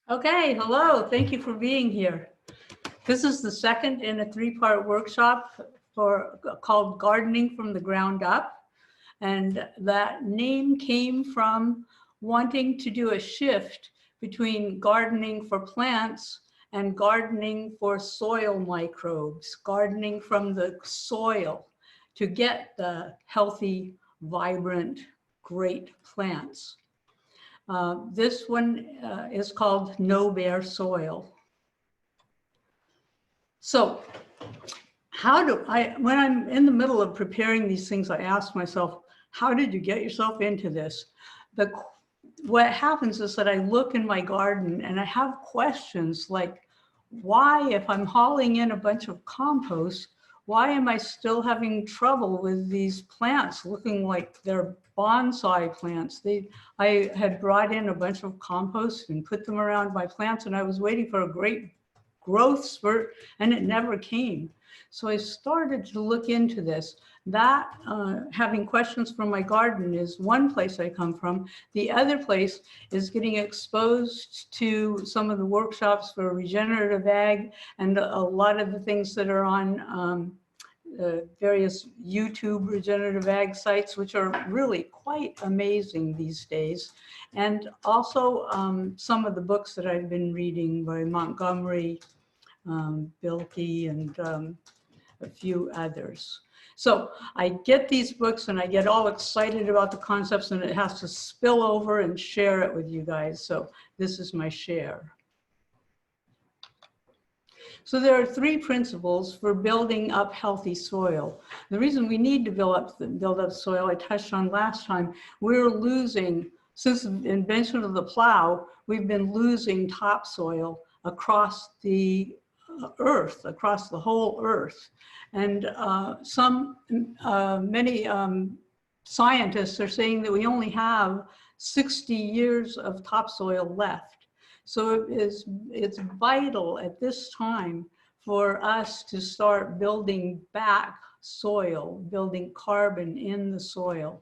Okay, hello. Thank you for being here. This is the second in a three-part workshop called Gardening from the Ground Up. And that name came from wanting to do a shift between gardening for plants and gardening for soil microbes, gardening from the soil to get the healthy, vibrant, great plants. This one is called No Bare Soil. So when I'm in the middle of preparing these things, I ask myself, how did you get yourself into this? What happens is that I look in my garden and I have questions like, why, if I'm hauling in a bunch of compost, why am I still having trouble with these plants looking like they're bonsai plants? I had brought in a bunch of compost and put them around my plants, and I was waiting for a great growth spurt, and it never came. So I started to look into this. Having questions from my garden is one place I come from. The other place is getting exposed to some of the workshops for regenerative ag and a lot of the things that are on various YouTube regenerative ag sites, which are really quite amazing these days. And also some of the books that I've been reading by Montgomery, Bilkey, and a few others. So I get these books and I get all excited about the concepts, and it has to spill over and share it with you guys. So this is my share. So there are three principles for building up healthy soil. The reason we need to build up soil, I touched on last time, we're losing, since the invention of the plow, we've been losing topsoil across the earth, across the whole earth. And many scientists are saying that we only have 60 years of topsoil left. So it's vital at this time for us to start building back soil, building carbon in the soil.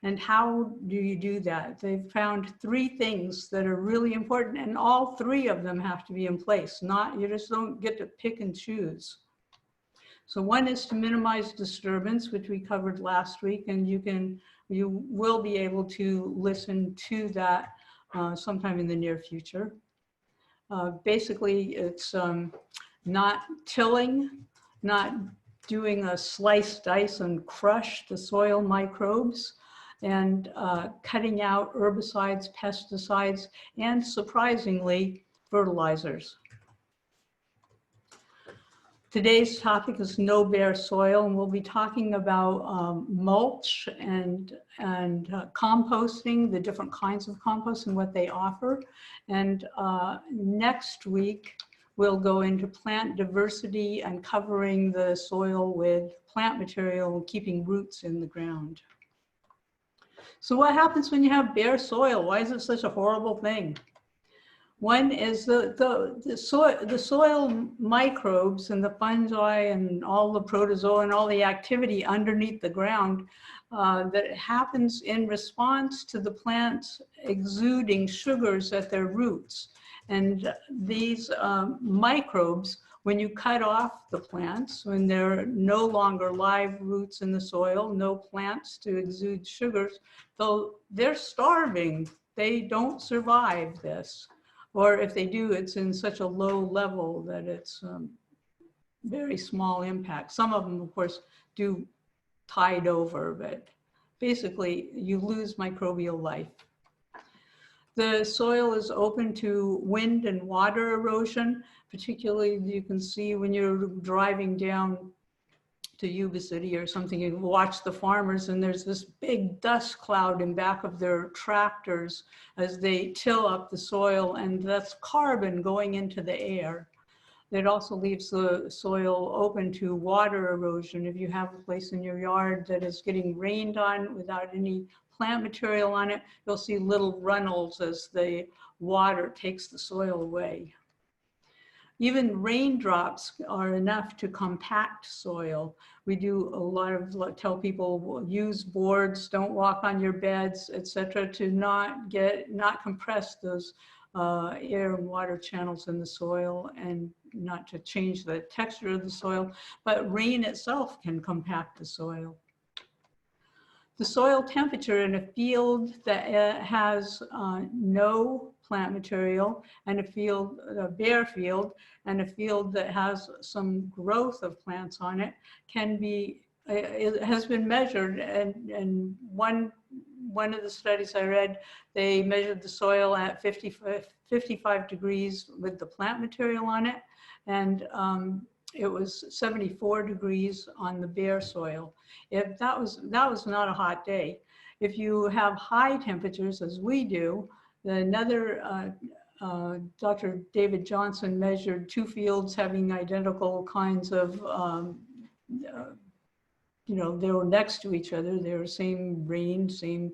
And how do you do that? They've found three things that are really important, and all three of them have to be in place. You just don't get to pick and choose. So one is to minimize disturbance, which we covered last week, and you will be able to listen to that sometime in the near future. Basically, it's not tilling, not doing a slice, dice, and crush the soil microbes, and cutting out herbicides, pesticides, and surprisingly, fertilizers. Today's topic is no bare soil, and we'll be talking about mulch and composting, the different kinds of compost and what they offer. And next week, we'll go into plant diversity and covering the soil with plant material and keeping roots in the ground. So what happens when you have bare soil? Why is it such a horrible thing? One is the soil microbes and the fungi and all the protozoa and all the activity underneath the ground that happens in response to the plants exuding sugars at their roots. And these microbes, when you cut off the plants, when there are no longer live roots in the soil, no plants to exude sugars, so they're starving. They don't survive this. Or if they do, it's in such a low level that it's very small impact. Some of them, of course, do tide over, but basically you lose microbial life. The soil is open to wind and water erosion, particularly you can see when you're driving down to Yuba City or something, you watch the farmers and there's this big dust cloud in back of their tractors as they till up the soil, and that's carbon going into the air. It also leaves the soil open to water erosion. If you have a place in your yard that is getting rained on without any plant material on it, you'll see little runnels as the water takes the soil away. Even raindrops are enough to compact soil. We do a lot of, tell people use boards, don't walk on your beds, etc., to not compress those air and water channels in the soil, and not to change the texture of the soil, but rain itself can compact the soil. The soil temperature in a field that has no plant material, and a bare field, and a field that has some growth of plants on it, it has been measured, and one of the studies I read, they measured the soil at 55 degrees with the plant material on it, and it was 74 degrees on the bare soil. If that was not a hot day. If you have high temperatures, as we do, another Dr. David Johnson measured 2 fields having identical kinds of, they were next to each other. They were same rain, same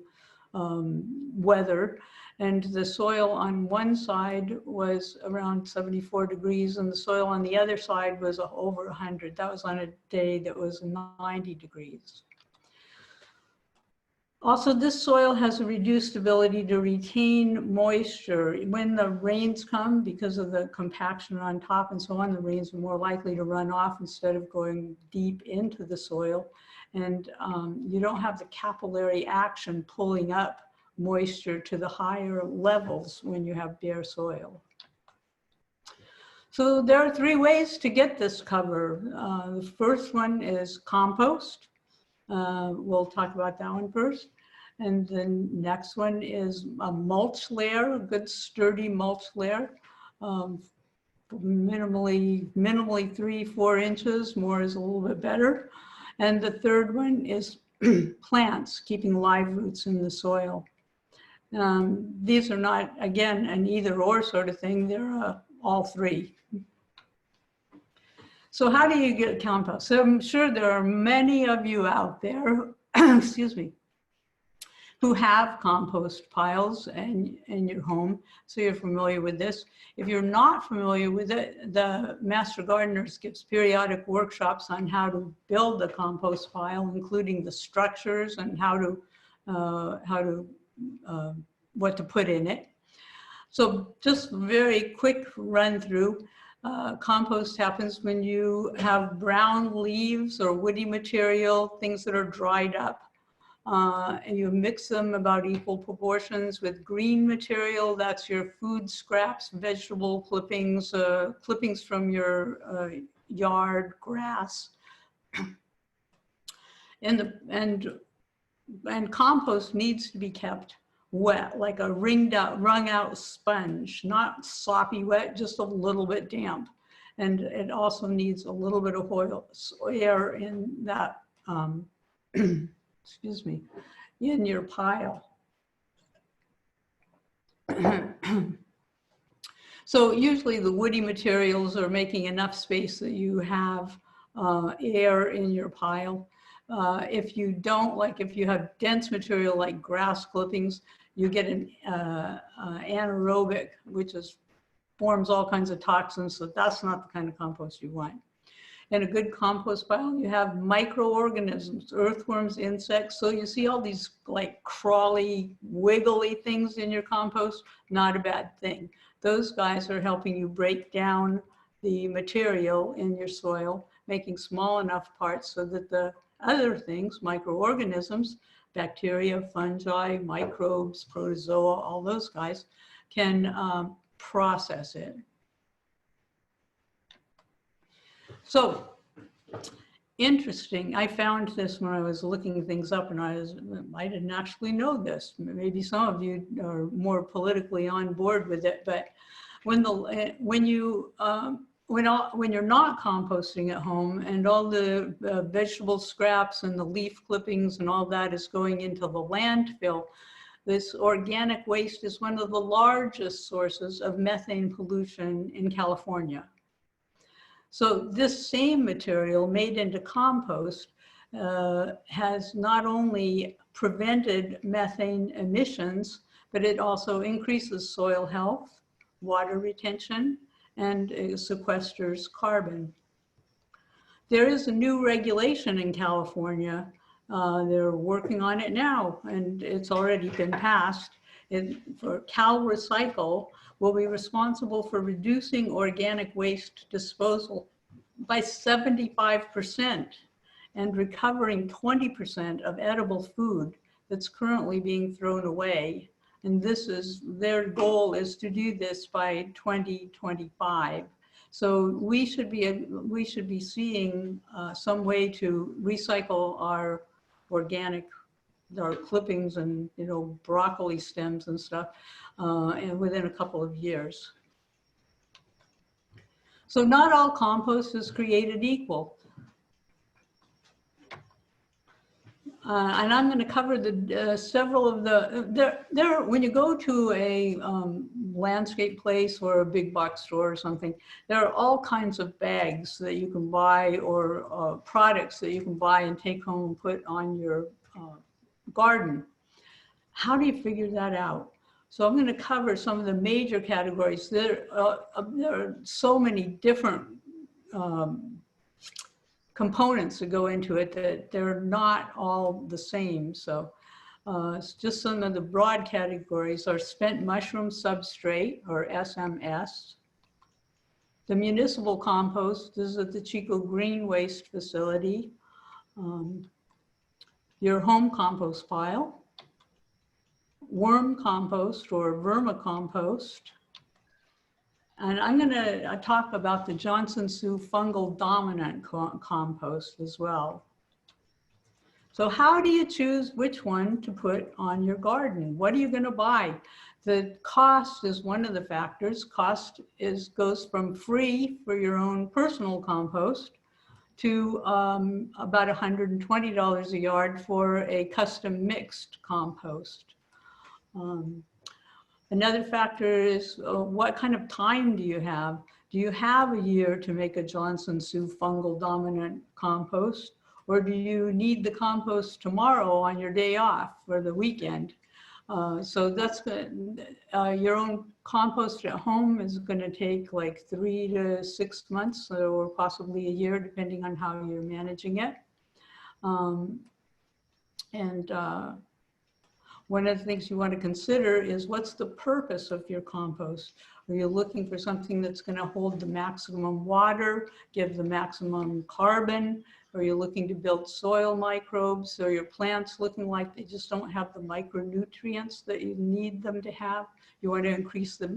weather. And the soil on one side was around 74 degrees and the soil on the other side was over 100. That was on a day that was 90 degrees. Also, this soil has a reduced ability to retain moisture. When the rains come, because of the compaction on top and so on, the rains are more likely to run off instead of going deep into the soil. And you don't have the capillary action pulling up moisture to the higher levels when you have bare soil. So there are 3 ways to get this cover. The first one is compost. We'll talk about that one first. And the next one is a mulch layer, a good sturdy mulch layer. Minimally 3-4 inches, more is a little bit better. And the third one is plants, keeping live roots in the soil. These are not, again, an either or sort of thing, they're all 3. So how do you get compost? So I'm sure there are many of you out there, excuse me, who have compost piles in your home, so you're familiar with this. If you're not familiar with it, the Master Gardeners gives periodic workshops on how to build the compost pile, including the structures and what to put in it. So just very quick run through. Compost happens when you have brown leaves or woody material, things that are dried up. And you mix them about equal proportions with green material. That's your food scraps, vegetable clippings, clippings from your yard, grass. And compost needs to be kept wet, like a wrung out sponge, not sloppy wet, just a little bit damp. And it also needs a little bit of air in that, excuse me, in your pile. So usually the woody materials are making enough space that you have air in your pile. If you don't, like if you have dense material like grass clippings, you get an anaerobic, which forms all kinds of toxins, so that's not the kind of compost you want. In a good compost pile, you have microorganisms, earthworms, insects. So you see all these like crawly, wiggly things in your compost, not a bad thing. Those guys are helping you break down the material in your soil, making small enough parts so that the other things, microorganisms, bacteria, fungi, microbes, protozoa, all those guys, can process it. So, interesting. I found this when I was looking things up, and I didn't actually know this. Maybe some of you are more politically on board with it, but when you're not composting at home and all the vegetable scraps and the leaf clippings and all that is going into the landfill, this organic waste is one of the largest sources of methane pollution in California. So this same material made into compost has not only prevented methane emissions, but it also increases soil health, water retention, and sequesters carbon. There is a new regulation in California. They're working on it now, and it's already been passed. for Cal Recycle will be responsible for reducing organic waste disposal by 75% and recovering 20% of edible food that's currently being thrown away. And their goal is to do this by 2025. So we should be seeing some way to recycle our organic, our clippings and broccoli stems and stuff, and within a couple of years. So not all compost is created equal. And I'm going to cover several of the, when you go to a landscape place or a big box store or something, there are all kinds of bags that you can buy or products that you can buy and take home and put on your garden. How do you figure that out? So I'm going to cover some of the major categories. There are so many different components that go into it that they're not all the same. So it's just some of the broad categories are spent mushroom substrate, or SMS. The municipal compost is at the Chico Green Waste Facility. Your home compost pile. Worm compost or vermicompost. And I'm going to talk about the Johnson-Su fungal-dominant compost as well. So how do you choose which one to put on your garden? What are you going to buy? The cost is one of the factors. Cost goes from free for your own personal compost to about $120 a yard for a custom mixed compost. Another factor is what kind of time do you have? Do you have a year to make a Johnson-Su fungal-dominant compost? Or do you need the compost tomorrow on your day off or the weekend? So that's good. Your own compost at home is going to take like 3 to 6 months or possibly a year, depending on how you're managing it. One of the things you want to consider is what's the purpose of your compost? Are you looking for something that's going to hold the maximum water, give the maximum carbon? Are you looking to build soil microbes? Are your plants looking like they just don't have the micronutrients that you need them to have? You want to increase the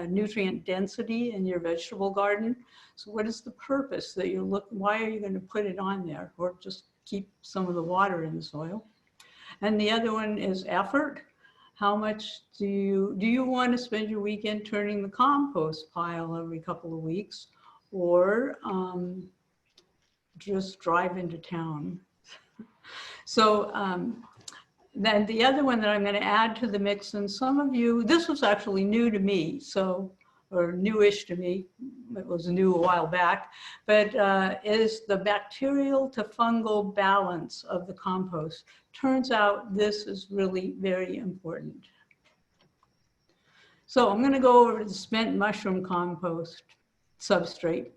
nutrient density in your vegetable garden. So what is the purpose that you're looking, why are you going to put it on there, or just keep some of the water in the soil? And the other one is effort. How much do you want to spend your weekend turning the compost pile every couple of weeks, or just drive into town? So then the other one that I'm going to add to the mix, and some of you, this was actually new to me, or newish to me, it was new a while back, but is the bacterial to fungal balance of the compost. Turns out this is really very important. So I'm going to go over to the spent mushroom compost substrate.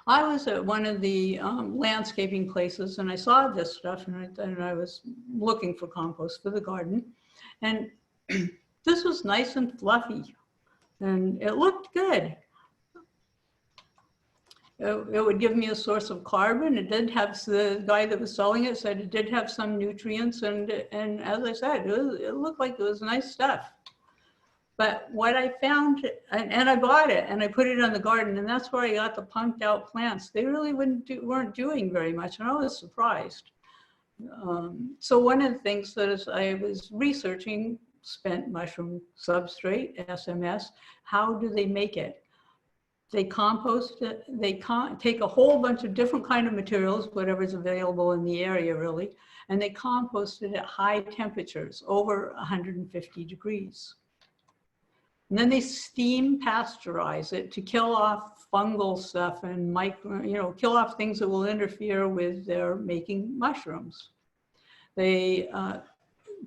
I was at one of the landscaping places and I saw this stuff, and I was looking for compost for the garden, and this was nice and fluffy and it looked good. It would give me a source of carbon. It did have, the guy that was selling it said it did have some nutrients, and as I said, it looked like it was nice stuff. But what I found, and I bought it and I put it on the garden, and that's where I got the punked out plants. They really weren't doing very much, and I was surprised. So one of the things that I was researching, spent mushroom substrate, SMS, how do they make it? They compost it, they take a whole bunch of different kind of materials, whatever's available in the area really, and they compost it at high temperatures, over 150 degrees. And then they steam pasteurize it to kill off fungal stuff and kill off things that will interfere with their making mushrooms. They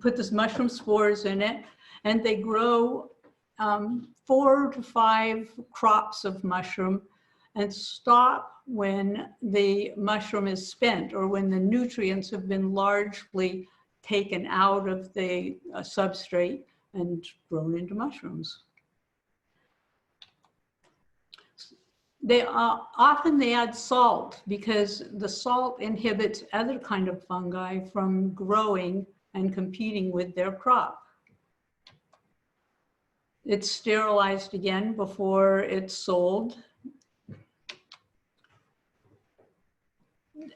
put this mushroom spores in it, and they grow 4 to 5 crops of mushroom and stop when the mushroom is spent, or when the nutrients have been largely taken out of the substrate and grown into mushrooms. Often they add salt because the salt inhibits other kind of fungi from growing and competing with their crop. It's sterilized again before it's sold.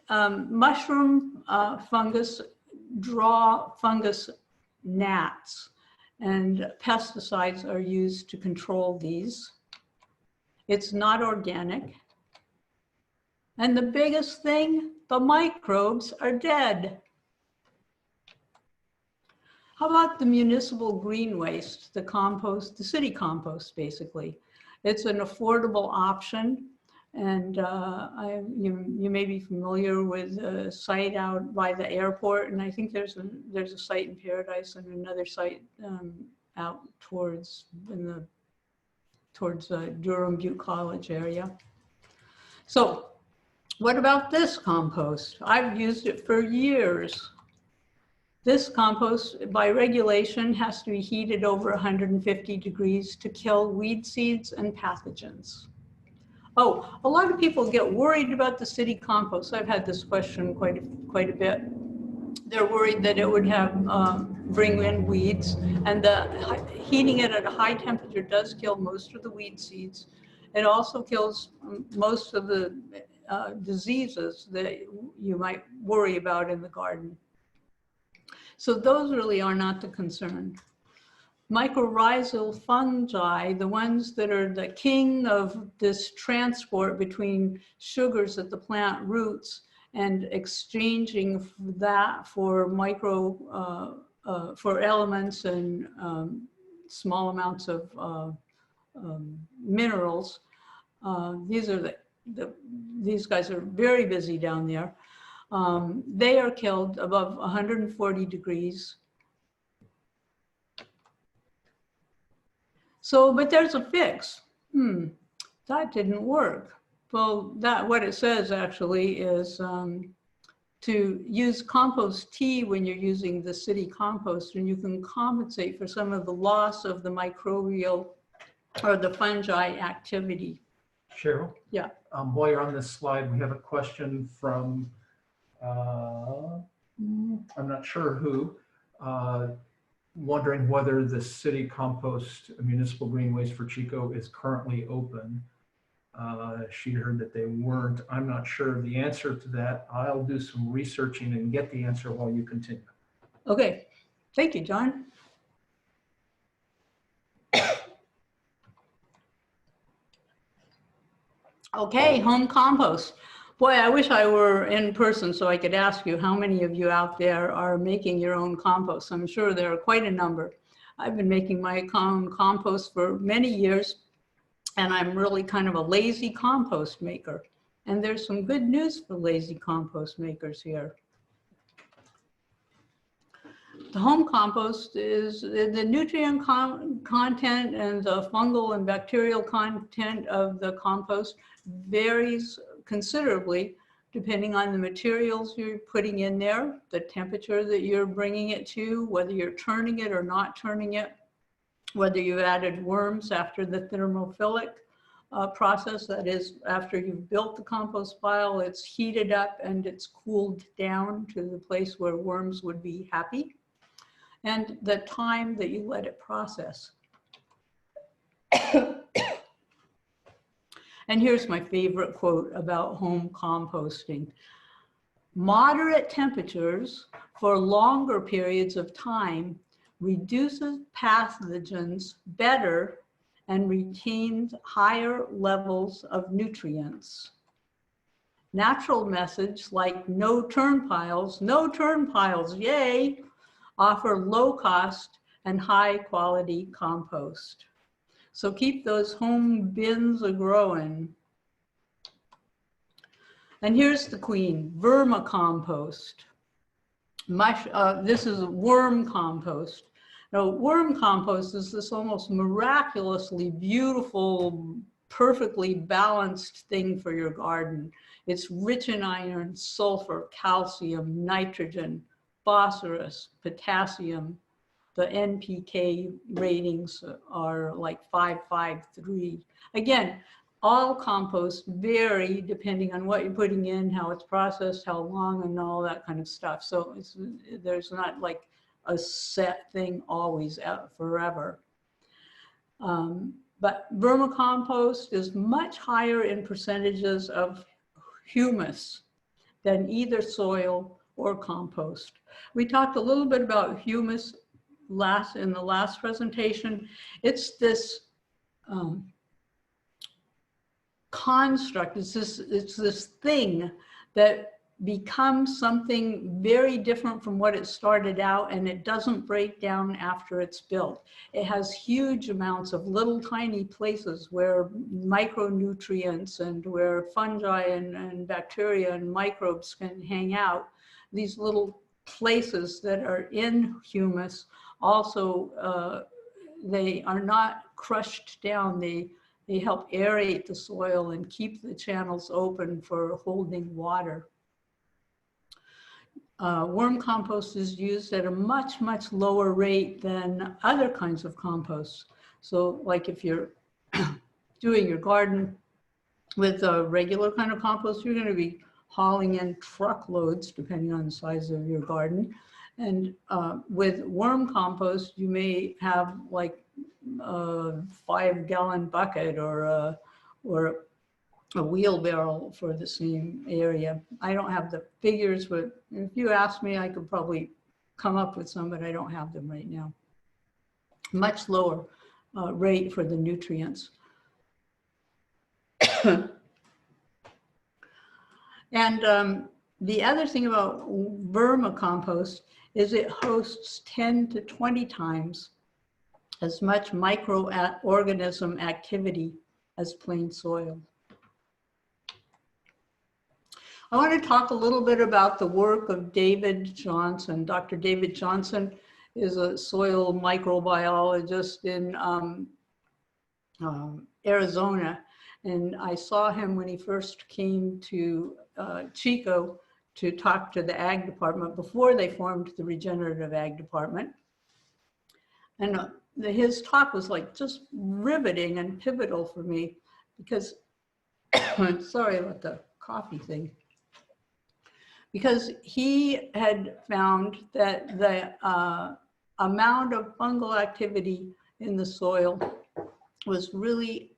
Mushroom fungus draw fungus gnats, and pesticides are used to control these. It's not organic. And the biggest thing, the microbes are dead. How about the municipal green waste, the compost, the city compost, basically? It's an affordable option. And you may be familiar with a site out by the airport. And I think there's a site in Paradise and another site out towards Durham Butte College area. So what about this compost? I've used it for years. This compost, by regulation, has to be heated over 150 degrees to kill weed seeds and pathogens. Oh, a lot of people get worried about the city compost. I've had this question quite a bit. They're worried that it would bring in weeds, and heating it at a high temperature does kill most of the weed seeds. It also kills most of the diseases that you might worry about in the garden. So those really are not the concern. Mycorrhizal fungi, the ones that are the king of this transport between sugars at the plant roots and exchanging that for for elements and small amounts of minerals. These guys are very busy down there. They are killed above 140 degrees. So, but there's a fix. That didn't work. Well, what it says actually is to use compost tea when you're using the city compost, and you can compensate for some of the loss of the microbial or the fungi activity. Cheryl? Yeah. While you're on this slide, we have a question from, I'm not sure who, wondering whether the city compost municipal green waste for Chico is currently open. She heard that they weren't. I'm not sure of the answer to that. I'll do some researching and get the answer while you continue. Okay, thank you, John. Okay, home compost. Boy, I wish I were in person so I could ask you how many of you out there are making your own compost. I'm sure there are quite a number. I've been making my own compost for many years, and I'm really kind of a lazy compost maker. And there's some good news for lazy compost makers here. The home compost is the nutrient content and the fungal and bacterial content of the compost varies considerably depending on the materials you're putting in there, the temperature that you're bringing it to, whether you're turning it or not turning it, whether you've added worms after the thermophilic process, that is, after you've built the compost pile, it's heated up and it's cooled down to the place where worms would be happy, and the time that you let it process. And here's my favorite quote about home composting. Moderate temperatures for longer periods of time reduces pathogens better and retains higher levels of nutrients. Natural methods like no turn piles, yay, offer low cost and high quality compost. So keep those home bins a-growing. And here's the queen, vermicompost. This is worm compost. Now, worm compost is this almost miraculously beautiful, perfectly balanced thing for your garden. It's rich in iron, sulfur, calcium, nitrogen, phosphorus, potassium, the NPK ratings are like 5, 5, 3. Again, all composts vary depending on what you're putting in, how it's processed, how long, and all that kind of stuff. So there's not like a set thing always forever. But vermicompost is much higher in percentages of humus than either soil or compost. We talked a little bit about humus in the last presentation. It's this construct, it's this thing that becomes something very different from what it started out, and it doesn't break down after it's built. It has huge amounts of little tiny places where micronutrients and where fungi and bacteria and microbes can hang out. These little places that are in humus also, they are not crushed down. They help aerate the soil and keep the channels open for holding water. Worm compost is used at a much, much lower rate than other kinds of composts. So like if you're doing your garden with a regular kind of compost, you're going to be hauling in truckloads depending on the size of your garden. And with worm compost, you may have like a 5-gallon bucket or a wheelbarrow for the same area. I don't have the figures, but if you ask me, I could probably come up with some, but I don't have them right now. Much lower rate for the nutrients. And the other thing about vermicompost is it hosts 10 to 20 times as much microorganism activity as plain soil. I want to talk a little bit about the work of David Johnson. Dr. David Johnson is a soil microbiologist in Arizona. And I saw him when he first came to Chico to talk to the ag department before they formed the regenerative ag department. And his talk was like just riveting and pivotal for me because, sorry about the coffee thing, because he had found that the amount of fungal activity in the soil was really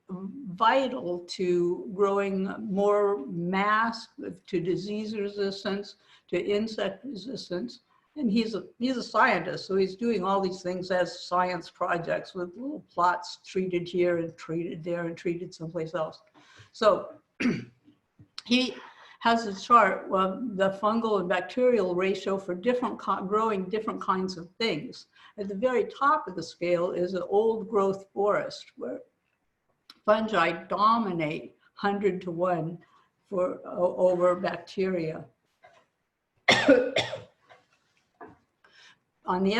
vital to growing more mass, to disease resistance, to insect resistance. And he's a scientist, so he's doing all these things as science projects with little plots treated here and treated there and treated someplace else. So he has a chart of the fungal and bacterial ratio for growing different kinds of things. At the very top of the scale is an old growth forest where fungi dominate 100 to 1 over bacteria. On the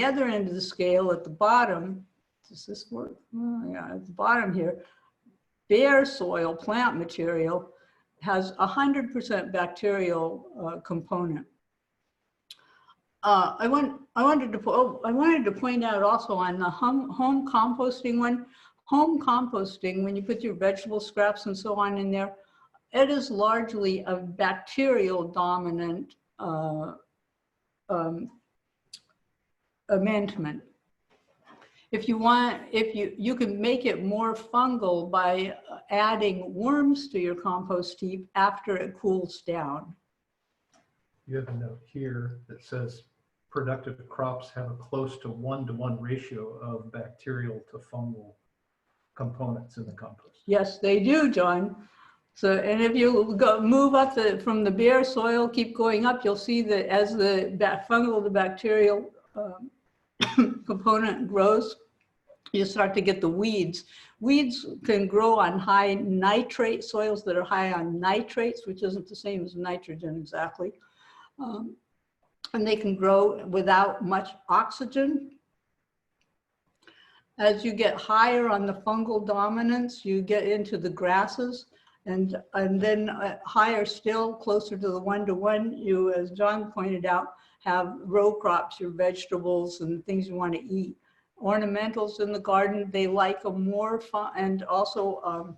other end of the scale, at the bottom, does this work? Oh, yeah, at the bottom here, bare soil, plant material, has 100% bacterial component. I wanted to point out also on the home composting one. Home composting, when you put your vegetable scraps and so on in there, it is largely a bacterial dominant amendment. If you want, you can make it more fungal by adding worms to your compost heap after it cools down. You have a note here that says productive crops have a close to 1-to-1 ratio of bacterial to fungal components in the compost. Yes, they do, John. So, and if you move up from the bare soil, keep going up, you'll see that as the fungal to bacterial component grows, you start to get the weeds. Weeds can grow on high nitrate soils that are high on nitrates, which isn't the same as nitrogen exactly. And they can grow without much oxygen. As you get higher on the fungal dominance, you get into the grasses, and then higher still, closer to the 1-to-1, you, as John pointed out, have row crops, your vegetables and things you want to eat. Ornamentals in the garden, they like a more fun, and also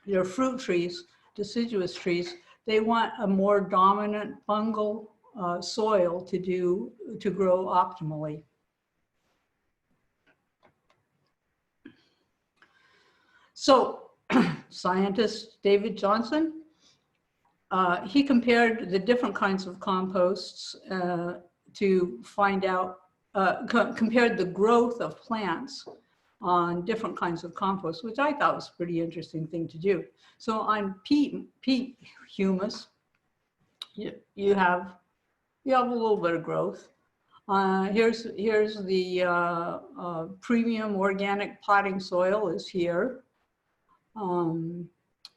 your fruit trees, deciduous trees, they want a more dominant fungal soil to grow optimally. So scientist David Johnson, he compared the different kinds of composts to find out, compared the growth of plants on different kinds of compost, which I thought was a pretty interesting thing to do. So on peat humus, you have a little bit of growth. Here's the premium organic potting soil is here.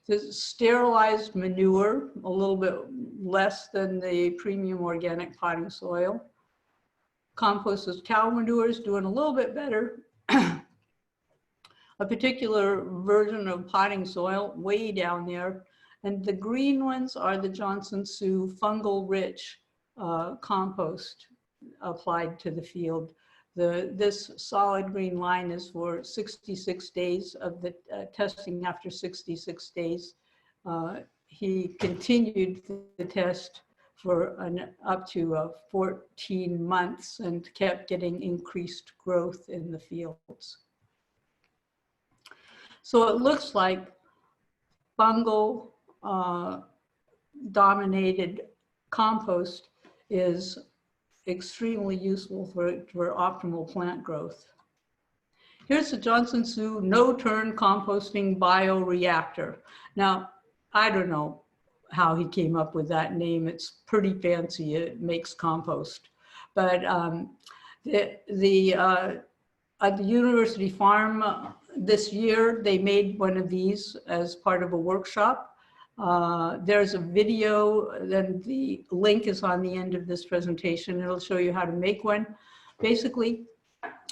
This sterilized manure, a little bit less than the premium organic potting soil. Compost with cow manure is doing a little bit better. A particular version of potting soil way down there. And the green ones are the Johnson Sioux fungal rich compost applied to the field. This solid green line is for 66 days of the testing. After 66 days, he continued the test for up to 14 months and kept getting increased growth in the fields. So it looks like fungal dominated compost is extremely useful for optimal plant growth. Here's the Johnson Sioux no-turn composting bio-reactor. Now, I don't know how he came up with that name. It's pretty fancy. It makes compost. But at the university farm this year, they made one of these as part of a workshop. There's a video, then the link is on the end of this presentation. It'll show you how to make one. Basically,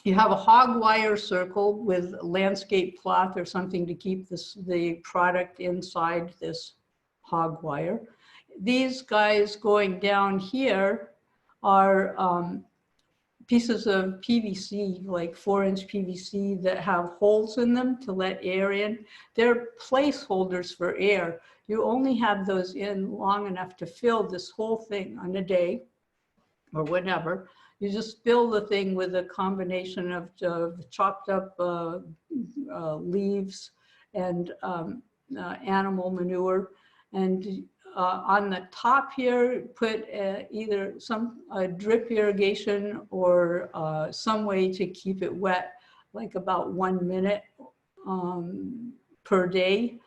you have a hog wire circle with landscape cloth or something to keep the product inside this hog wire. These guys going down here are pieces of PVC, like 4-inch PVC that have holes in them to let air in. They're placeholders for air. You only have those in long enough to fill this whole thing on a day or whatever. You just fill the thing with a combination of chopped up leaves and animal manure. And on the top here, put either some drip irrigation or some way to keep it wet, like about 1 minute per day,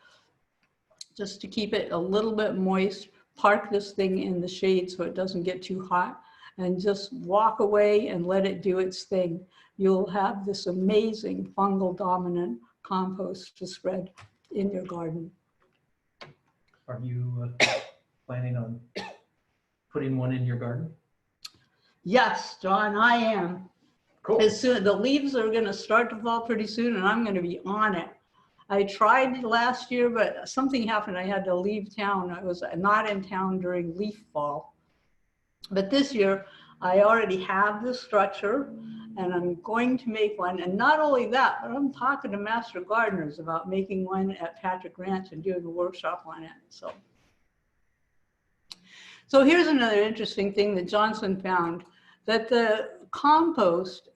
just to keep it a little bit moist. Park this thing in the shade so it doesn't get too hot, and just walk away and let it do its thing. You'll have this amazing fungal dominant compost to spread in your garden. Are you planning on putting one in your garden? Yes, John, I am. Cool. As soon, the leaves are going to start to fall pretty soon, and I'm going to be on it. I tried last year, but something happened. I had to leave town. I was not in town during leaf fall. But this year, I already have the structure, and I'm going to make one. And not only that, but I'm talking to master gardeners about making one at Patrick Ranch and doing a workshop on it. So here's another interesting thing that Johnson found, that the compost,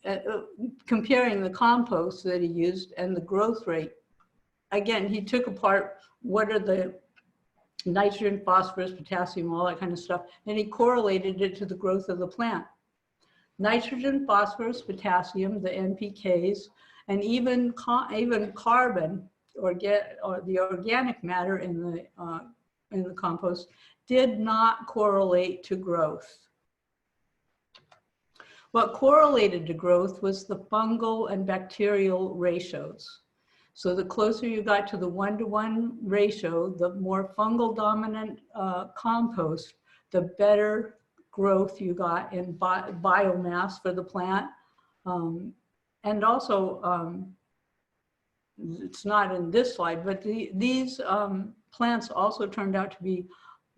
comparing the compost that he used and the growth rate, again, he took apart what are the nitrogen, phosphorus, potassium, all that kind of stuff, and he correlated it to the growth of the plant. Nitrogen, phosphorus, potassium, the NPKs, and even carbon, or the organic matter in the compost, did not correlate to growth. What correlated to growth was the fungal and bacterial ratios. So the closer you got to the 1-to-1 ratio, the more fungal dominant compost, the better growth you got in biomass for the plant. And also, it's not in this slide, but these plants also turned out to be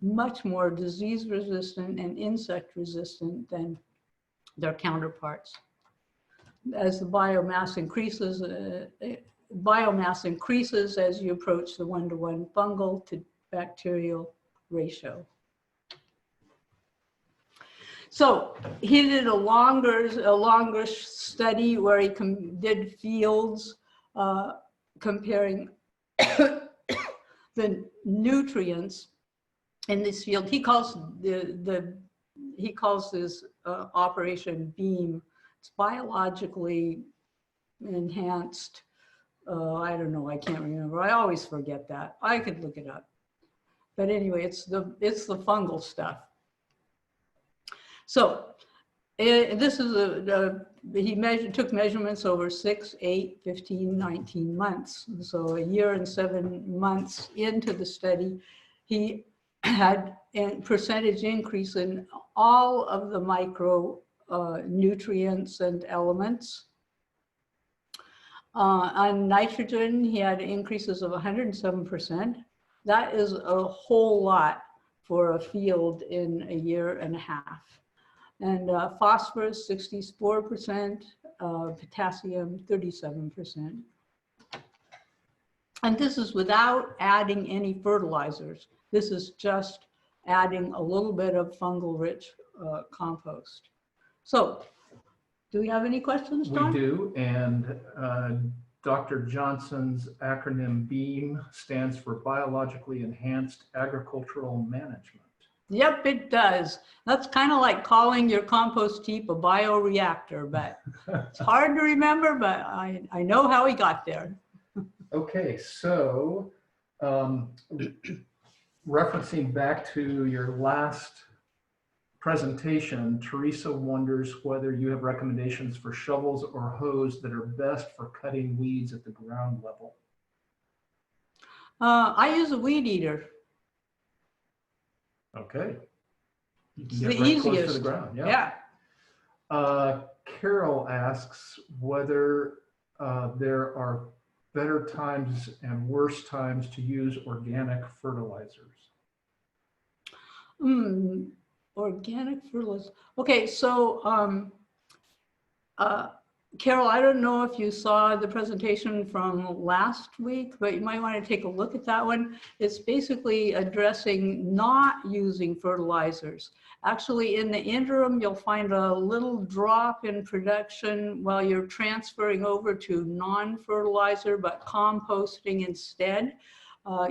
much more disease resistant and insect resistant than their counterparts. As the biomass increases as you approach the 1-to-1 fungal to bacterial ratio. So he did a longer study where he did fields comparing the nutrients in this field. He calls his operation BEAM. It's biologically enhanced. I don't know. I can't remember. I always forget that. I could look it up. But anyway, it's the fungal stuff. So this is he took measurements over 6, 8, 15, 19 months. So a year and 7 months into the study, he had a percentage increase in all of the micro nutrients and elements. On nitrogen, he had increases of 107%. That is a whole lot for a field in a year and a half. And phosphorus, 64%, potassium, 37%. And this is without adding any fertilizers. This is just adding a little bit of fungal-rich compost. So, do we have any questions, John? We do, and Dr. Johnson's acronym BEAM stands for Biologically Enhanced Agricultural Management. Yep, it does. That's kind of like calling your compost heap a bioreactor, but it's hard to remember, but I know how he got there. Okay, so referencing back to your last presentation, Teresa wonders whether you have recommendations for shovels or hoes that are best for cutting weeds at the ground level. I use a weed eater. Okay. You can It's get the right close to easiest. the ground. Yeah. Carol asks whether there are better times and worse times to use organic fertilizers. Organic fertilizer. Okay, so Carol, I don't know if you saw the presentation from last week, but you might want to take a look at that one. It's basically addressing not using fertilizers. Actually, in the interim, you'll find a little drop in production while you're transferring over to non-fertilizer, but composting instead.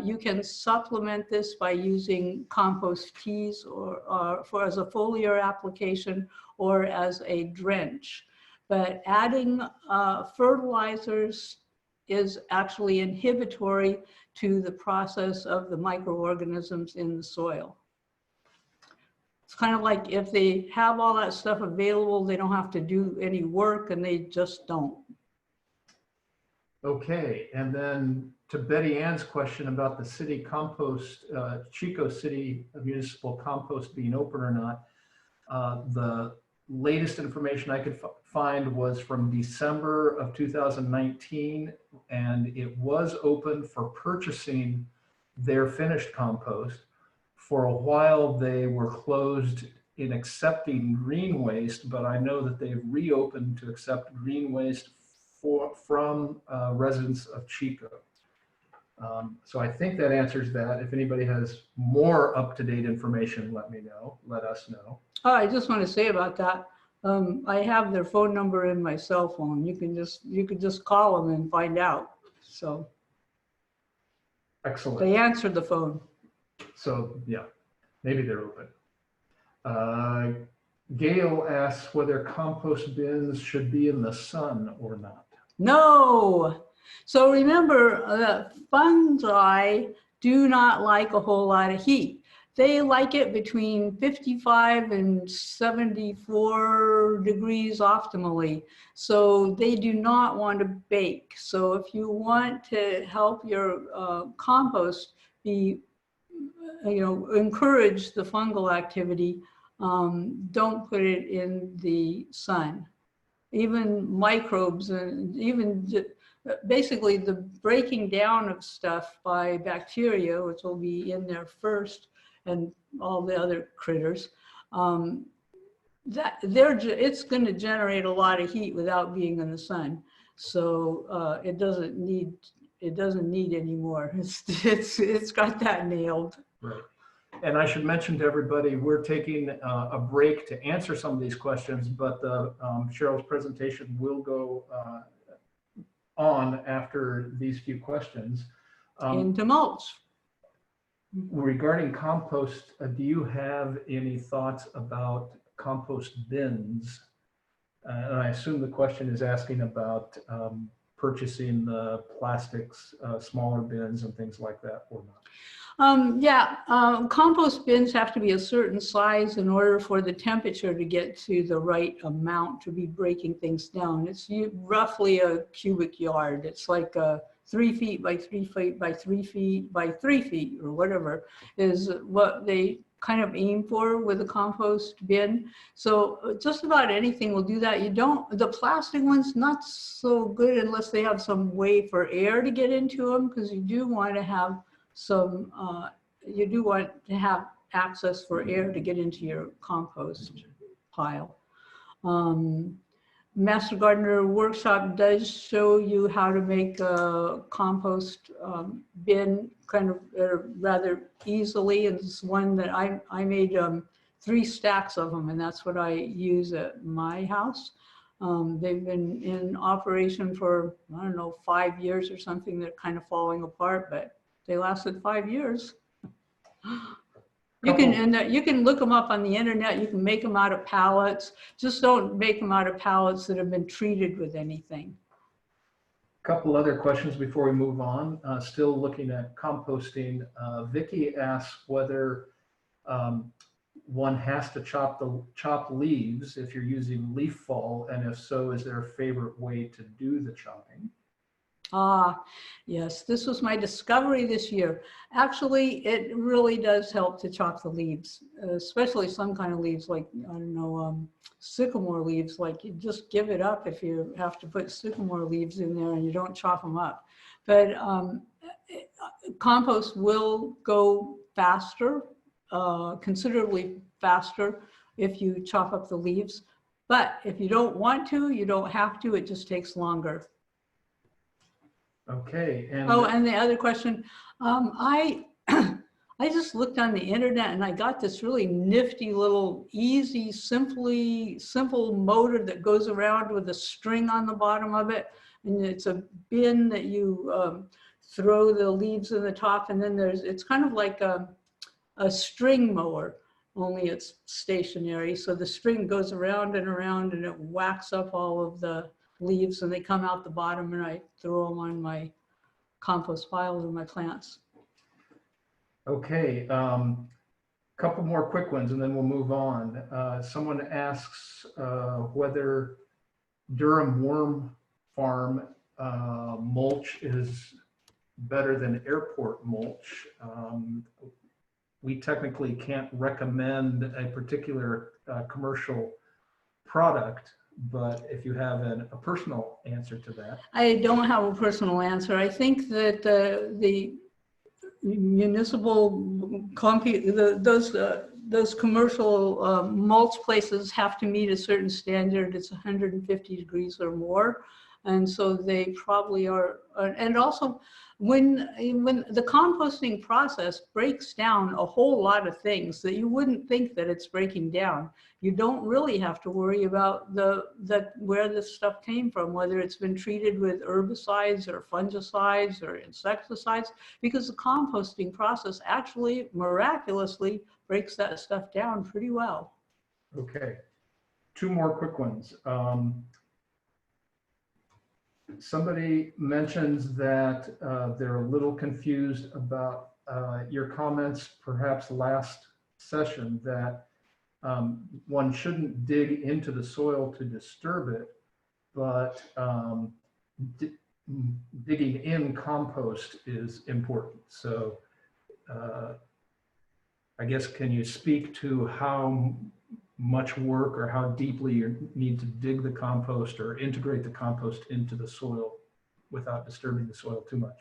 You can supplement this by using compost teas or as a foliar application or as a drench. But adding fertilizers is actually inhibitory to the process of the microorganisms in the soil. It's kind of like if they have all that stuff available, they don't have to do any work, and they just don't. Okay, and then to Betty Ann's question about the city compost, Chico City Municipal Compost being open or not, the latest information I could find was from December of 2019, and it was open for purchasing their finished compost. For a while, they were closed in accepting green waste, but I know that they've reopened to accept green waste from residents of Chico. So I think that answers that. If anybody has more up-to-date information, let us know. Oh, I just want to say about that. I have their phone number in my cell phone. You can just call them and find out. So excellent. They answered the phone. So yeah, maybe they're open. Gail asks whether compost bins should be in the sun or not. No. So remember that fungi do not like a whole lot of heat. They like it between 55 and 74 degrees optimally. So they do not want to bake. So if you want to help your compost be, encourage the fungal activity, don't put it in the sun. Even microbes and even basically the breaking down of stuff by bacteria, which will be in there first, and all the other critters, it's going to generate a lot of heat without being in the sun. So it doesn't need any more. It's got that nailed. Right. And I should mention to everybody, we're taking a break to answer some of these questions, but Cheryl's presentation will go on after these few questions. Into mulch. Regarding compost, do you have any thoughts about compost bins? And I assume the question is asking about purchasing the plastics, smaller bins and things like that, or not? Compost bins have to be a certain size in order for the temperature to get to the right amount to be breaking things down. It's roughly a cubic yard. It's like 3 feet by 3 feet by 3 feet by 3 feet, or whatever is what they kind of aim for with a compost bin. So just about anything will do that. The plastic ones, not so good unless they have some way for air to get into them, because you do want to have access for air to get into your compost pile. Master Gardener Workshop does show you how to make a compost bin kind of rather easily. And this is one that I made 3 stacks of them, and that's what I use at my house. They've been in operation for, I don't know, 5 years or something. They're kind of falling apart, but they lasted 5 years. You can look them up on the internet. You can make them out of pallets. Just don't make them out of pallets that have been treated with anything. A couple other questions before we move on. Still looking at composting. Vicki asks whether one has to chop leaves if you're using leaf fall, and if so, is there a favorite way to do the chopping? Yes, this was my discovery this year. Actually, it really does help to chop the leaves, especially some kind of leaves like, I don't know, sycamore leaves. Like, you just give it up if you have to put sycamore leaves in there and you don't chop them up. But compost will go faster, considerably faster if you chop up the leaves. But if you don't want to, you don't have to, it just takes longer. Okay. And the other question, I just looked on the internet and I got this really nifty little easy, simple motor that goes around with a string on the bottom of it. And it's a bin that you throw the leaves in the top, and then it's kind of like a string mower, only it's stationary. So the string goes around and around and it whacks up all of the leaves and they come out the bottom, and I throw them on my compost piles of my plants. Okay, couple more quick ones and then we'll move on. Someone asks whether Durham Worm Farm mulch is better than airport mulch. We technically can't recommend a particular commercial product, but if you have a personal answer to that. I don't have a personal answer. I think that the municipal, those commercial mulch places have to meet a certain standard. It's 150 degrees or more. And so they probably are, and also when the composting process breaks down a whole lot of things that you wouldn't think that it's breaking down, you don't really have to worry about where this stuff came from, whether it's been treated with herbicides or fungicides or insecticides, because the composting process actually miraculously breaks that stuff down pretty well. Okay, 2 more quick ones. Somebody mentions that they're a little confused about your comments, perhaps last session, that one shouldn't dig into the soil to disturb it, but digging in compost is important. So I guess, can you speak to how much work or how deeply you need to dig the compost or integrate the compost into the soil without disturbing the soil too much?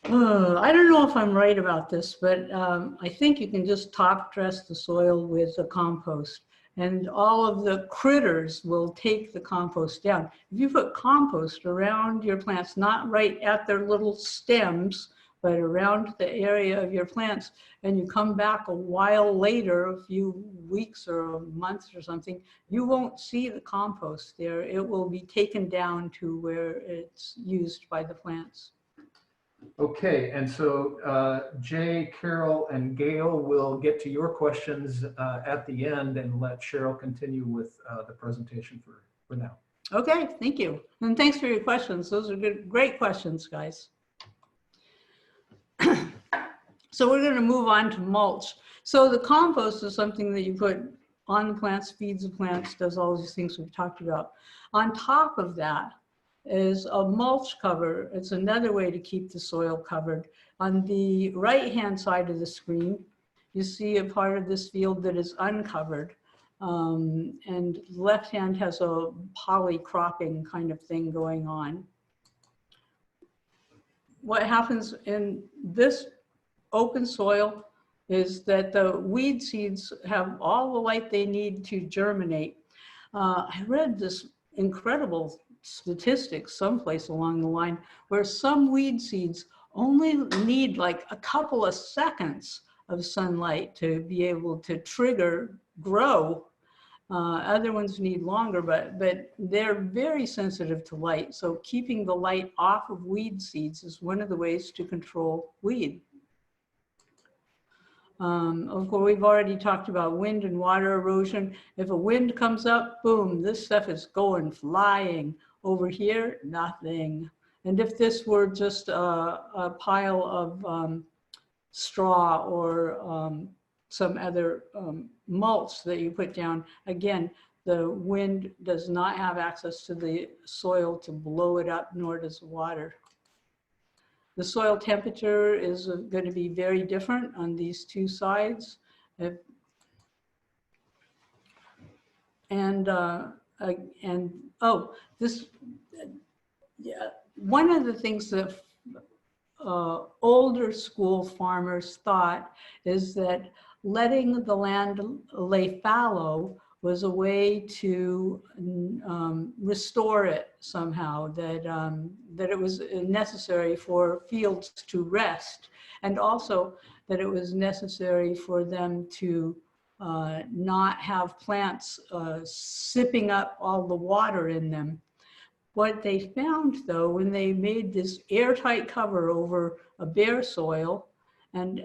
I don't know if I'm right about this, but I think you can just top dress the soil with the compost, and all of the critters will take the compost down. If you put compost around your plants, not right at their little stems, but around the area of your plants, and you come back a while later, a few weeks or a month or something, you won't see the compost there. It will be taken down to where it's used by the plants. Okay, and so Jay, Carol, and Gail will get to your questions at the end and let Cheryl continue with the presentation for now. Okay, thank you. And thanks for your questions. Those are good, great questions, guys. So we're going to move on to mulch. So the compost is something that you put on the plants, feeds the plants, does all these things we've talked about. On top of that is a mulch cover. It's another way to keep the soil covered. On the right-hand side of the screen, you see a part of this field that is uncovered. And left hand has a polycropping kind of thing going on. What happens in this open soil is that the weed seeds have all the light they need to germinate. I read this incredible statistics someplace along the line where some weed seeds only need like a couple of seconds of sunlight to be able to trigger grow. Other ones need longer, but they're very sensitive to light. So keeping the light off of weed seeds is one of the ways to control weed. Of course, we've already talked about wind and water erosion. If a wind comes up, boom, this stuff is going flying. Over here, nothing. And if this were just a pile of straw or some other mulch that you put down, again, the wind does not have access to the soil to blow it up, nor does water. The soil temperature is going to be very different on these two sides. One of the things that older school farmers thought is that letting the land lay fallow was a way to restore it somehow, that it was necessary for fields to rest, and also that it was necessary for them to not have plants sipping up all the water in them. What they found, though, when they made this airtight cover over a bare soil and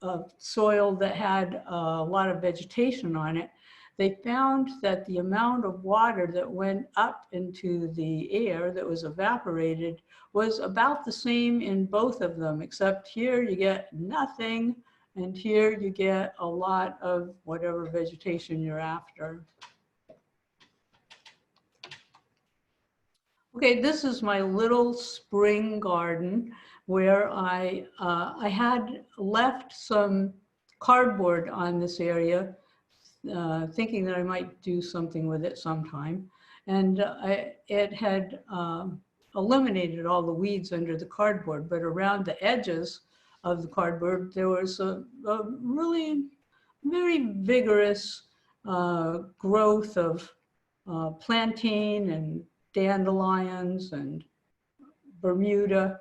a soil that had a lot of vegetation on it, they found that the amount of water that went up into the air that was evaporated was about the same in both of them, except here you get nothing, and here you get a lot of whatever vegetation you're after. Okay, this is my little spring garden where I had left some cardboard on this area, thinking that I might do something with it sometime. And it had eliminated all the weeds under the cardboard, but around the edges of the cardboard, there was a really very vigorous growth of plantain and dandelions and Bermuda.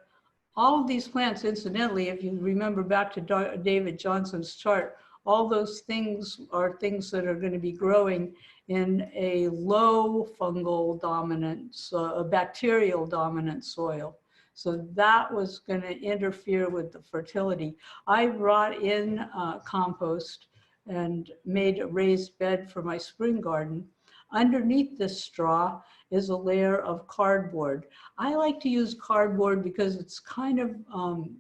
All of these plants, incidentally, if you remember back to David Johnson's chart, all those things are things that are going to be growing in a low fungal dominant, a bacterial dominant soil. So that was going to interfere with the fertility. I brought in compost and made a raised bed for my spring garden. Underneath this straw is a layer of cardboard. I like to use cardboard because it's kind of,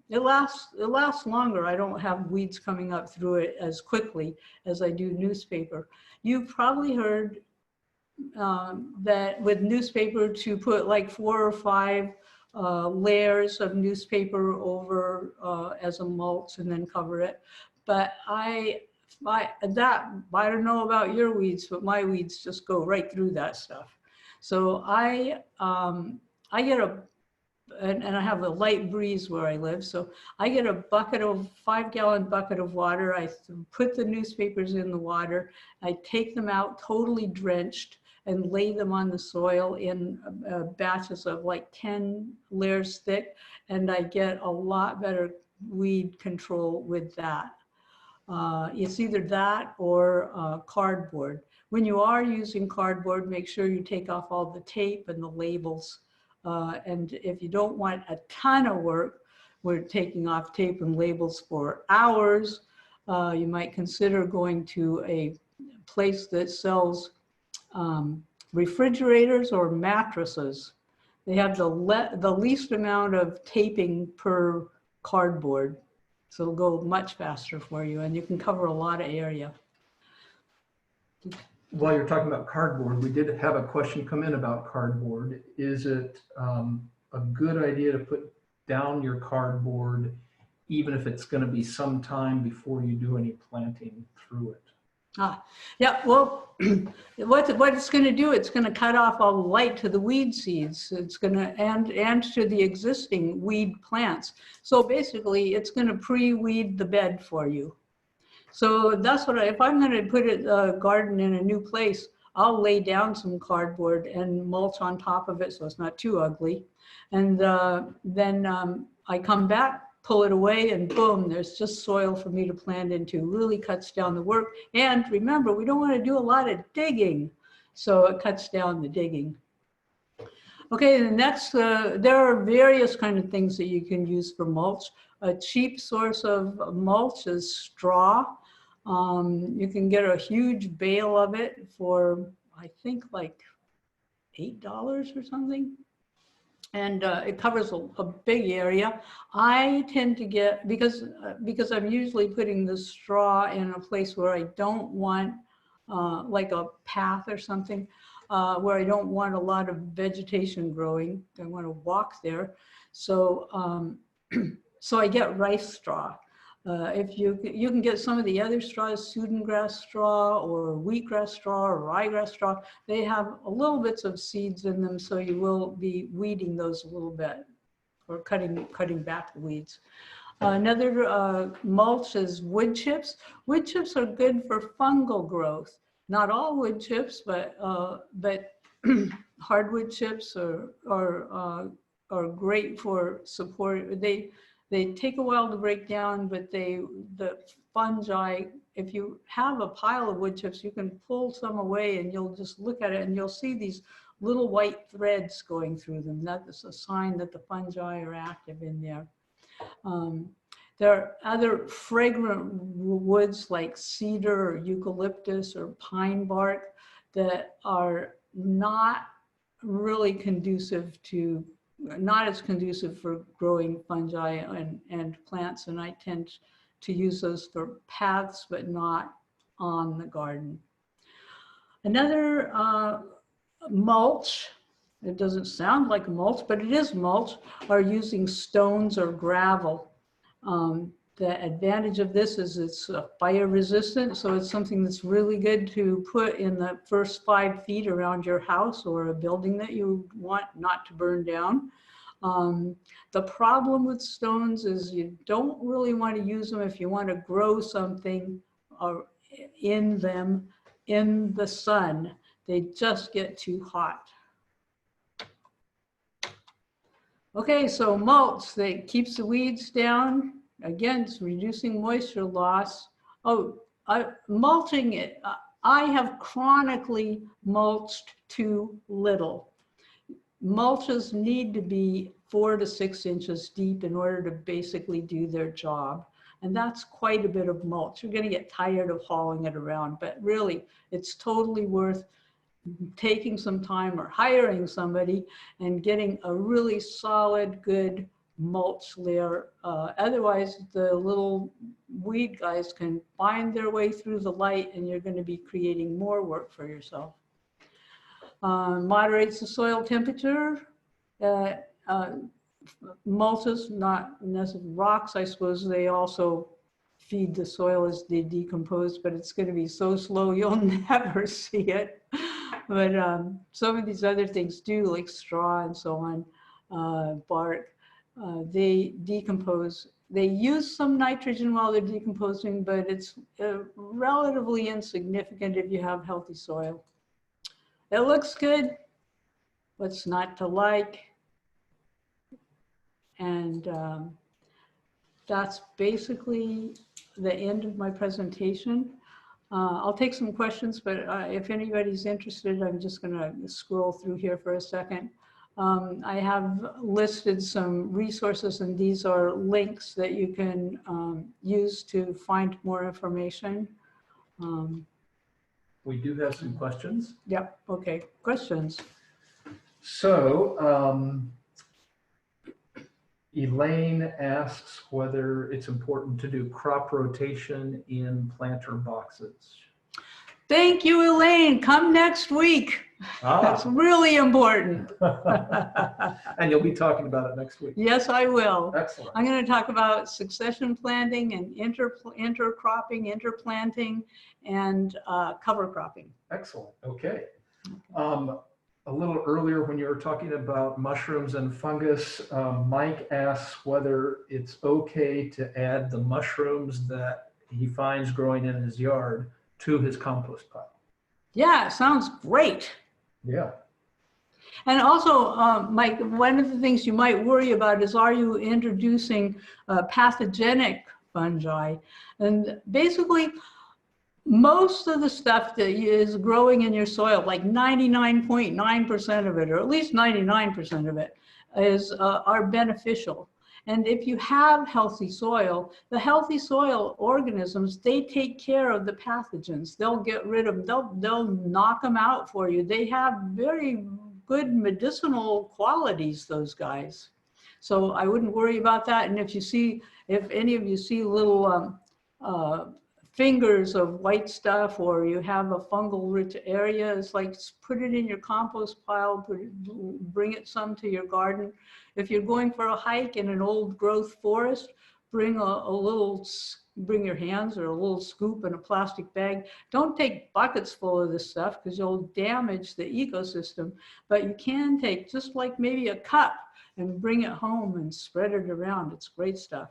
it lasts longer. I don't have weeds coming up through it as quickly as I do newspaper. You've probably heard that with newspaper to put like 4 or 5 layers of newspaper over as a mulch and then cover it. But I don't know about your weeds, but my weeds just go right through that stuff. So I get a and I have a light breeze where I live. So I get a 5-gallon bucket of water. I put the newspapers in the water. I take them out totally drenched and lay them on the soil in batches of like 10 layers thick. And I get a lot better weed control with that. It's either that or cardboard. When you are using cardboard, make sure you take off all the tape and the labels. And if you don't want a ton of work, we're taking off tape and labels for hours. You might consider going to a place that sells refrigerators or mattresses. They have the least amount of taping per cardboard. So it'll go much faster for you and you can cover a lot of area. While you're talking about cardboard, we did have a question come in about cardboard. Is it a good idea to put down your cardboard, even if it's going to be some time before you do any planting through it? Yeah, well, what it's going to do, it's going to cut off all the light to the weed seeds. It's going to, and to the existing weed plants. So basically, it's going to pre-weed the bed for you. So that's what if I'm going to put a garden in a new place, I'll lay down some cardboard and mulch on top of it so it's not too ugly. And then I come back, pull it away, and boom, there's just soil for me to plant into. Really cuts down the work. And remember, we don't want to do a lot of digging, so it cuts down the digging. Okay, the next, there are various kinds of things that you can use for mulch. A cheap source of mulch is straw. You can get a huge bale of it for, I think, like $8 or something. And it covers a big area. I tend to get, because I'm usually putting the straw in a place where I don't want, like a path or something, where I don't want a lot of vegetation growing. I want to walk there. So, so I get rice straw. If you can get some of the other straws, Sudan grass straw or wheatgrass straw or ryegrass straw, they have a little bits of seeds in them, so you will be weeding those a little bit or cutting back the weeds. Another mulch is wood chips. Wood chips are good for fungal growth. Not all wood chips, but hardwood chips are great for support. They take a while to break down, but the fungi, if you have a pile of wood chips, you can pull some away and you'll just look at it and you'll see these little white threads going through them. That's a sign that the fungi are active in there. There are other fragrant woods like cedar or eucalyptus or pine bark that are not really conducive to, not as conducive for growing fungi and plants, and I tend to use those for paths, but not on the garden. Another mulch, it doesn't sound like mulch, but it is mulch, are using stones or gravel. The advantage of this is it's fire resistant, so it's something that's really good to put in the first 5 feet around your house or a building that you want not to burn down. The problem with stones is you don't really want to use them if you want to grow something in them in the sun. They just get too hot. Okay, so mulch, that keeps the weeds down. Again, it's reducing moisture loss. Oh, mulching it. I have chronically mulched too little. Mulches need to be 4 to 6 inches deep in order to basically do their job. And that's quite a bit of mulch. You're going to get tired of hauling it around, but really it's totally worth taking some time or hiring somebody and getting a really solid, good mulch layer. Otherwise, the little weed guys can find their way through the light and you're going to be creating more work for yourself. Moderates the soil temperature. Mulches, not necessarily rocks, I suppose they also feed the soil as they decompose, but it's going to be so slow you'll never see it. But some of these other things do, like straw and so on. bark, they decompose. They use some nitrogen while they're decomposing, but it's relatively insignificant if you have healthy soil. It looks good. What's not to like? And that's basically the end of my presentation. I'll take some questions, but if anybody's interested, I'm just going to scroll through here for a second. I have listed some resources, and these are links that you can use to find more information. We do have some questions. Yep, okay, questions. So, Elaine asks whether it's important to do crop rotation in planter boxes. Thank you, Elaine. Come next week. That's really important. And you'll be talking about it next week. Yes, I will. Excellent. I'm going to talk about succession planting and intercropping, interplanting, and cover cropping. Excellent. Okay. A little earlier when you were talking about mushrooms and fungus, Mike asks whether it's okay to add the mushrooms that he finds growing in his yard to his compost pile. Yeah, sounds great. Yeah. And also, Mike, one of the things you might worry about is, are you introducing pathogenic fungi? And basically, most of the stuff that is growing in your soil, like 99.9% of it, or at least 99% of it, are beneficial. And if you have healthy soil, the healthy soil organisms, they take care of the pathogens. They'll get rid of them. They'll knock them out for you. They have very good medicinal qualities, those guys. So I wouldn't worry about that. And if any of you see little fingers of white stuff, or you have a fungal rich area, it's like, put it in your compost pile, bring it some to your garden. If you're going for a hike in an old growth forest, bring bring your hands or a little scoop in a plastic bag. Don't take buckets full of this stuff because you'll damage the ecosystem, but you can take just like maybe a cup and bring it home and spread it around. It's great stuff.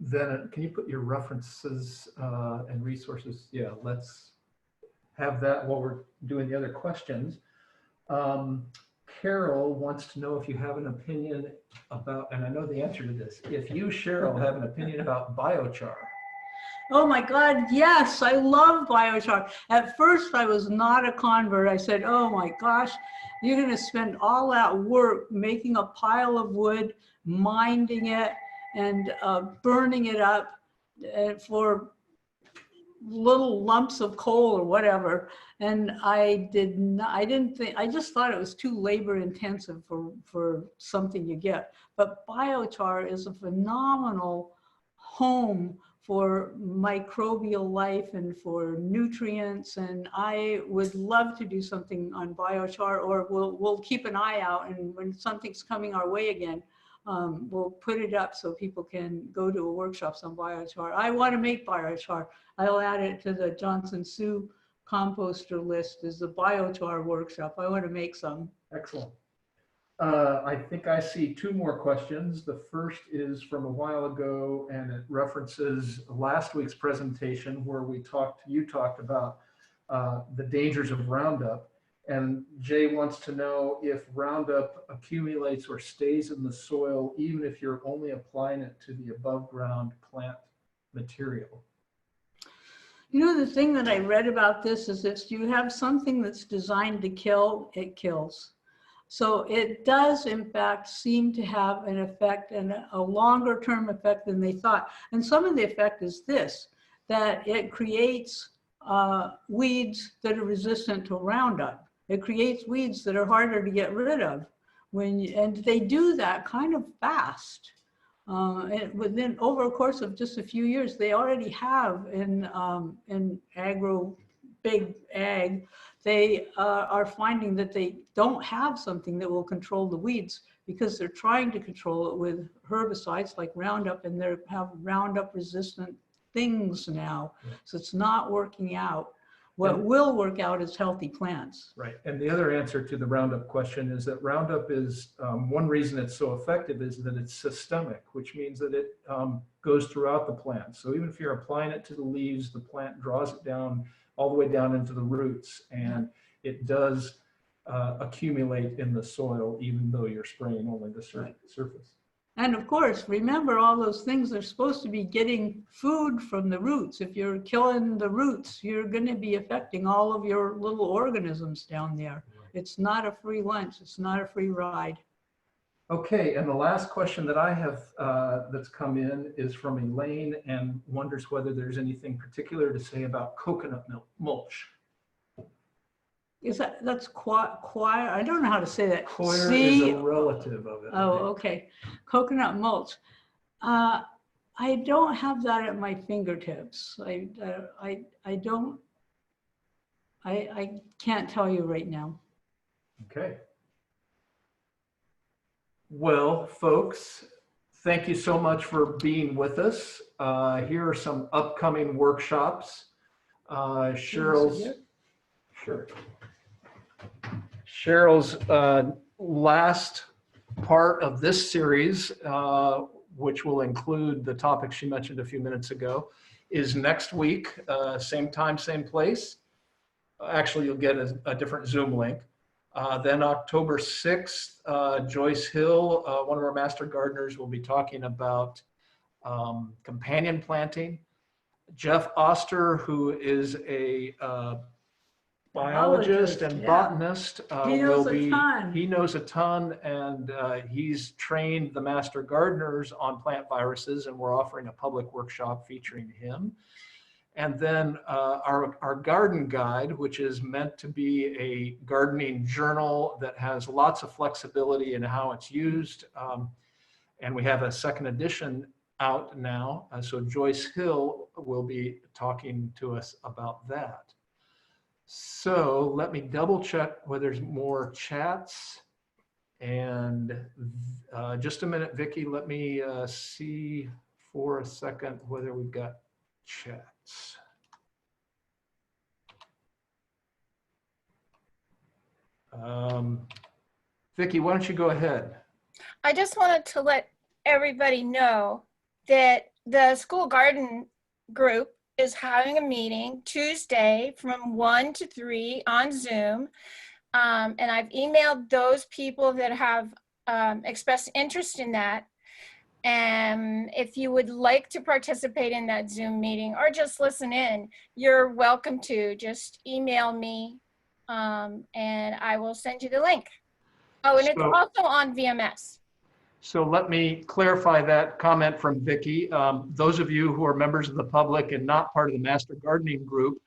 Then can you put your references and resources? Yeah, let's have that while we're doing the other questions. Carol wants to know if you have an opinion about, and I know the answer to this, if you, Cheryl, have an opinion about biochar. Oh my God, yes, I love biochar. At first, I was not a convert. I said, oh my gosh, you're going to spend all that work making a pile of wood, minding it, and burning it up for little lumps of coal or whatever. And I just thought it was too labor intensive for something you get. But biochar is a phenomenal home for microbial life and for nutrients. And I would love to do something on biochar, or we'll keep an eye out, and when something's coming our way again, we'll put it up so people can go to workshops on biochar. I want to make biochar. I'll add it to the Johnson Sioux composter list as the biochar workshop. I want to make some. Excellent. I think I see two more questions. The first is from a while ago, and it references last week's presentation where you talked about the dangers of Roundup. And Jay wants to know if Roundup accumulates or stays in the soil, even if you're only applying it to the above ground plant material. You know, the thing that I read about this is if you have something that's designed to kill, it kills. So it does, in fact, seem to have an effect, and a longer term effect than they thought. And some of the effect is this, that it creates weeds that are resistant to Roundup. It creates weeds that are harder to get rid of. And they do that kind of fast. And within over a course of just a few years, they already have in big ag, they are finding that they don't have something that will control the weeds because they're trying to control it with herbicides like Roundup, and they have Roundup resistant things now. So it's not working out. What will work out is healthy plants. Right. And the other answer to the Roundup question is that Roundup is, one reason it's so effective is that it's systemic, which means that it goes throughout the plant. So even if you're applying it to the leaves, the plant draws it down all the way down into the roots, and it does accumulate in the soil, even though you're spraying only the surface. And of course, remember, all those things are supposed to be getting food from the roots. If you're killing the roots, you're going to be affecting all of your little organisms down there. It's not a free lunch. It's not a free ride. Okay, and the last question that I have that's come in is from Elaine, and wonders whether there's anything particular to say about coconut mulch. That's choir? I don't know how to say that. Coir is a relative of it. Oh, okay. Coconut mulch. I don't have that at my fingertips. I can't tell you right now. Okay. Well, folks, thank you so much for being with us. Here are some upcoming workshops. Cheryl's last part of this series, which will include the topic she mentioned a few minutes ago, is next week, same time, same place. Actually, you'll get a different Zoom link. Then October 6th, Joyce Hill, one of our master gardeners, will be talking about companion planting. Jeff Oster, who is a biologist and botanist, he knows a ton, and he's trained the master gardeners on plant viruses, and we're offering a public workshop featuring him. And then our garden guide, which is meant to be a gardening journal that has lots of flexibility in how it's used. And we have a second edition out now. So Joyce Hill will be talking to us about that. So let me double check whether there's more chats. And just a minute, Vicki, let me see for a second whether we've got chats. Vicki, why don't you go ahead? I just wanted to let everybody know that the school garden group is having a meeting Tuesday from 1 to 3 on Zoom. And I've emailed those people that have expressed interest in that. And if you would like to participate in that Zoom meeting or just listen in, you're welcome to. Just email me and I will send you the link. Oh, and it's also on VMS. So let me clarify that comment from Vicki. Those of you who are members of the public and not part of the Master Gardening Group,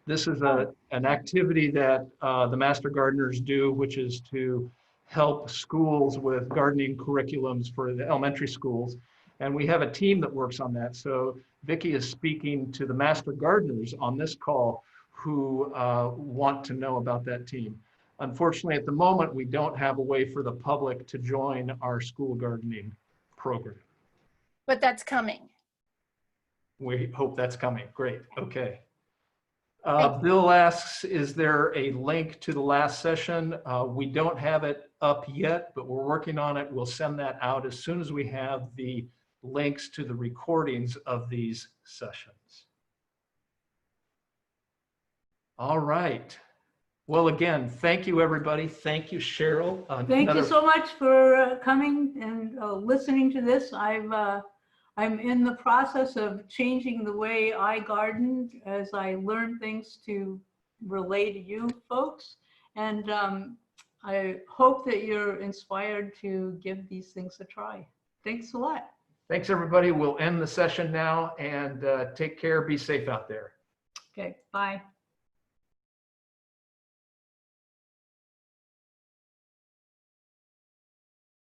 this is an activity that the Master Gardeners do, which is to help schools with gardening curriculums for the elementary schools. And we have a team that works on that. So Vicki is speaking to the Master Gardeners on this call who want to know about that team. Unfortunately, at the moment, we don't have a way for the public to join our school gardening program. But that's coming. We hope that's coming. Great. Okay. Bill asks, is there a link to the last session? We don't have it up yet, but we're working on it. We'll send that out as soon as we have the links to the recordings of these sessions. All right. Well, again, thank you, everybody. Thank you, Cheryl. Thank you so much for coming and listening to this. I'm in the process of changing the way I garden as I learn things to relay to you folks. And I hope that you're inspired to give these things a try. Thanks a lot. Thanks, everybody. We'll end the session now, and take care. Be safe out there. Okay, bye.